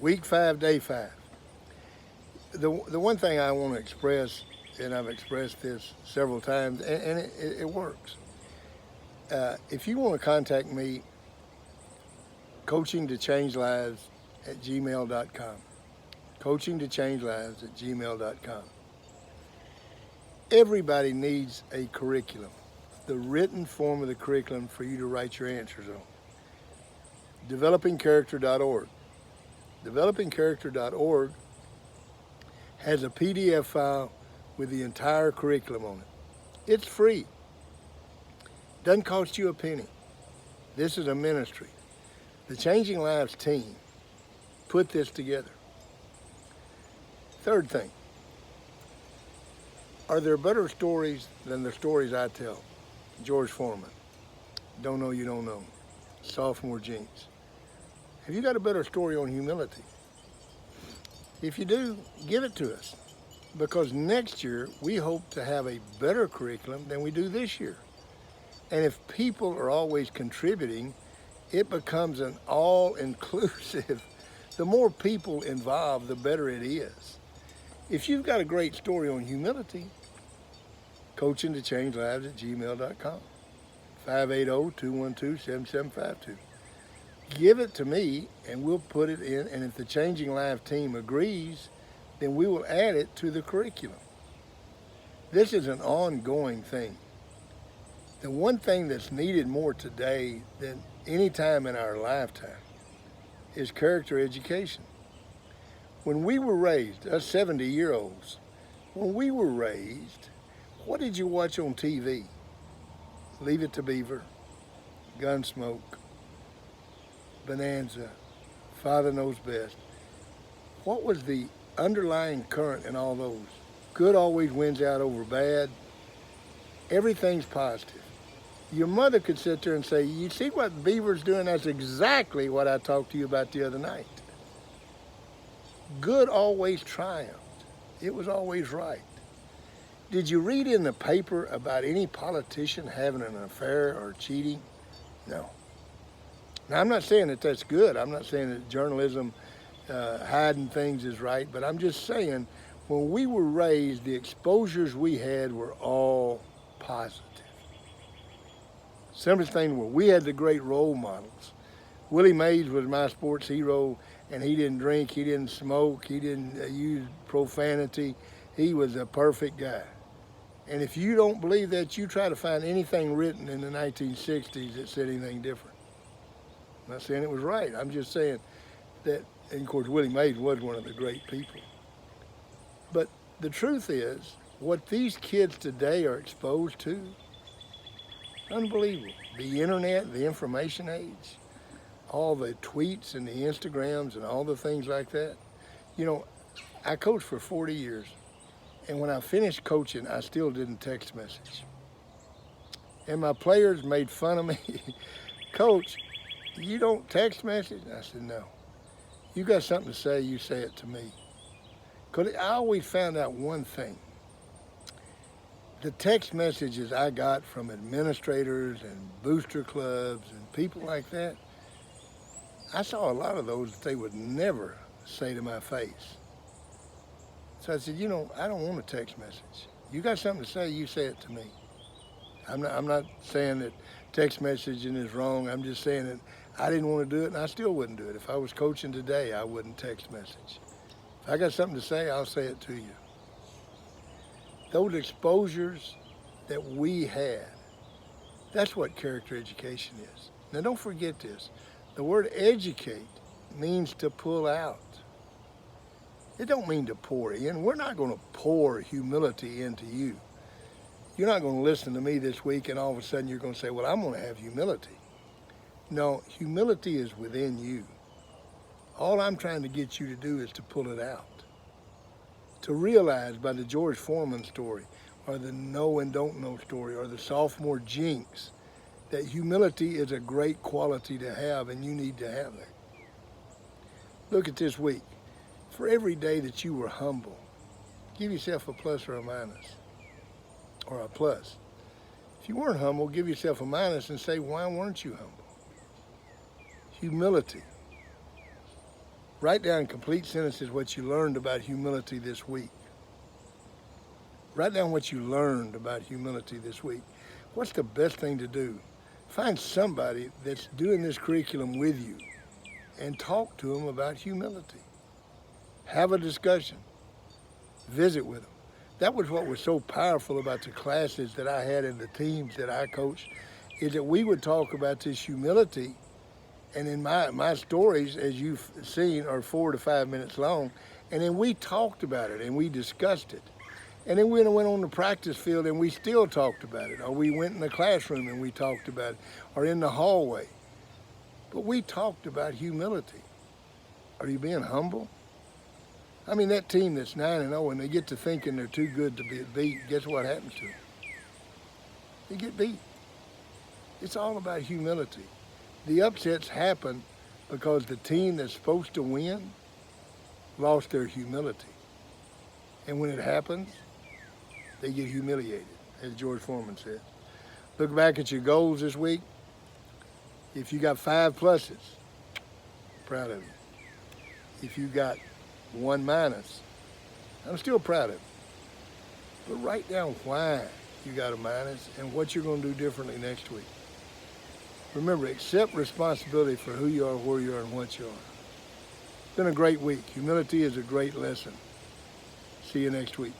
Week 5, day 5. The one thing I want to express, and I've expressed this several times, and it works. If you want to contact me, coaching to change lives at gmail.com. Coaching to change lives at gmail.com. Everybody needs a curriculum, the written form of the curriculum for you to write your answers on. Developingcharacter.org. Developingcharacter.org has a PDF file with the entire curriculum on it. It's free. Doesn't cost you a penny. This is a ministry. The Changing Lives team put this together. Third thing, are there better stories than the stories I tell? George Foreman, Don't Know You Don't Know, Sophomore Jinx. Have you got a better story on humility? If you do, give it to us, because next year we hope to have a better curriculum than we do this year. And if people are always contributing, it becomes an all-inclusive. The more people involved, the better it is. If you've got a great story on humility, coaching to change lives at gmail.com, 580-212-7752. Give it to me and we'll put it in, and if the Changing Lives team agrees, then we will add it to the curriculum. This is an ongoing thing. The one thing that's needed more today than any time in our lifetime is character education. When we were raised, us 70-year-olds, when we were raised, what did you watch on TV? Leave It to Beaver, Gunsmoke, Bonanza, Father Knows Best. What was the underlying current in all those? Good always wins out over bad. Everything's positive. Your mother could sit there and say, you see what Beaver's doing? That's exactly what I talked to you about the other night. Good always triumphed. It was always right. Did you read in the paper about any politician having an affair or cheating? No. Now, I'm not saying that that's good. I'm not saying that journalism hiding things is right, but I'm just saying when we were raised, the exposures we had were all positive. Simplest thing was we had the great role models. Willie Mays was my sports hero, and he didn't drink, he didn't smoke, he didn't use profanity. He was a perfect guy. And if you don't believe that, you try to find anything written in the 1960s that said anything different. I'm not saying it was right. I'm just saying that, and of course, Willie Mays was one of the great people. But the truth is, what these kids today are exposed to, unbelievable. The internet, the information age, all the tweets and the Instagrams and all the things like that. You know, I coached for 40 years, and when I finished coaching, I still didn't text message. And my players made fun of me. Coach, you don't text message? I said, no. You got something to say, you say it to me. Because I always found out one thing. The text messages I got from administrators and booster clubs and people like that, I saw a lot of those that they would never say to my face. So I said, you know, I don't want a text message. You got something to say, you say it to me. I'm not saying that text messaging is wrong. I'm just saying that I didn't want to do it, and I still wouldn't do it. If I was coaching today, I wouldn't text message. If I got something to say, I'll say it to you. Those exposures that we had, that's what character education is. Now, don't forget this. The word educate means to pull out. It don't mean to pour in. We're not going to pour humility into you. You're not going to listen to me this week and all of a sudden you're going to say, well, I'm going to have humility. No, humility is within you. All I'm trying to get you to do is to pull it out. To realize by the George Foreman story, or the know and don't know story, or the sophomore jinx, that humility is a great quality to have, and you need to have that. Look at this week. For every day that you were humble, give yourself a plus or a minus, or a plus. If you weren't humble, give yourself a minus and say, why weren't you humble? Humility. Write down in complete sentences what you learned about humility this week. Write down what you learned about humility this week. What's the best thing to do? Find somebody that's doing this curriculum with you and talk to them about humility. Have a discussion. Visit with them. That was what was so powerful about the classes that I had and the teams that I coached, is that we would talk about this humility. And in my stories, as you've seen, are 4 to 5 minutes long. And then we talked about it and we discussed it. And then we went on the practice field and we still talked about it. Or we went in the classroom and we talked about it. Or in the hallway. But we talked about humility. Are you being humble? I mean, that team that's 9-0, and they get to thinking they're too good to be beat, guess what happens to them? They get beat. It's all about humility. The upsets happen because the team that's supposed to win lost their humility. And when it happens, they get humiliated, as George Foreman said. Look back at your goals this week. If you got 5 pluses, proud of you. If you got 1 minus, I'm still proud of you. But write down why you got a minus and what you're going to do differently next week. Remember, accept responsibility for who you are, where you are, and what you are. It's been a great week. Humility is a great lesson. See you next week.